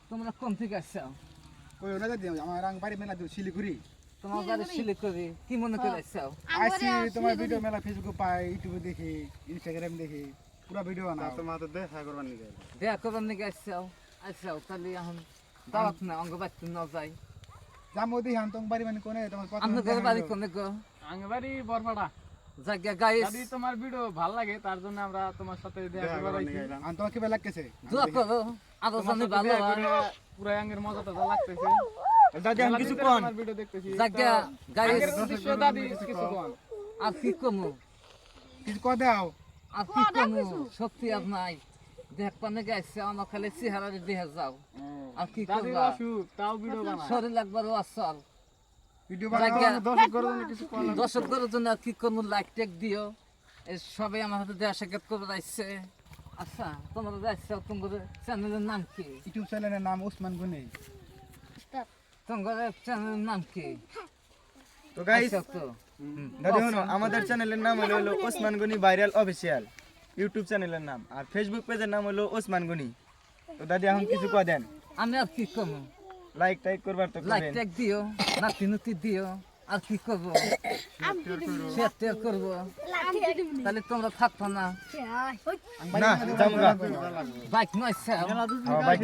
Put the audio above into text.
তোমরা কোন থেকে আসছো? ওই ওটা দিও আমার রাং বাড়ি মেলা দিও শিলিগুড়ি। তোমার বাড়ি শিলিগুড়ি, কি মনে করে আসছো? আসি তোমার ভিডিও মেলা ফেসবুক পাই, ইউটিউবে দেখি, ইনস্টাগ্রাম দেখি, পুরো ভিডিও বানাও। তোমার তো দেখা করবার নিকে দেখা করবার নাকি আসছো? আসছো, তাহলে এখন দাওয়াত না, অঙ্গ বাড়তে না যাই। জামো দেখি আন তোমার বাড়ি মানে কোনে তোমার কথা। আপনাদের বাড়ি কোনে গো? আঙ্গবাড়ি বরপাড়া। জায়গা গাইস যদি তোমার ভিডিও ভালো লাগে তার জন্য আমরা তোমার সাথে দেখা করবার আইছি। আন তোমার কি বেলা লাগতেছে? দোয়া করো, আরো জানি ভালো হয়। পুরো আঙ্গের মজাটা যা লাগতেছে। দাদি আমি কিছু কোন তোমার ভিডিও দেখতেছি। জায়গা গাইস, আঙ্গের উদ্দেশ্য দাদি কিছু কোন। আর কি কমু? কিছু কয় দাও। আর কি কমু? শক্তি আর নাই। দেখ পানে গাইছে, আমার খালি চেহারা দেখে যাও। আর কি দাদি করবা? অসুখ তাও ভিডিও বানায়। শরীর একবারও আসল। ভিডিও জায়গা বানাও। দর্শক করার জন্য কিছু কোন দর্শকদের জন্য আর কি করবো, লাইক টেক দিও। এই সবাই আমার হাতে দেওয়া সাক্ষাৎ করে যাচ্ছে। আচ্ছা, তোমরা যাচ্ছ, তোমার চ্যানেলের নাম কি? ইউটিউব চ্যানেলের নাম ওসমান গনি। তোমার চ্যানেলের নাম কি? তো গাইস আচ্ছা তো, দাদি শুনো আমাদের চ্যানেলের নাম হলো Osman Gani viral official YouTube চ্যানেলের নাম আর ফেসবুক পেজের নাম হলো ওসমান গনি। তো দাদি এখন কিছু কয় দেন, আমি আর কি করবো? লাইক টাইক করবার তো লাইক করেন। টেক দিও, নাতি নুতি দিও। আর কি করবো? শেয়ার টেয়ার করবো। তাহলে তোমরা থাকতো না। না জামুগা বাইক নয় বাইক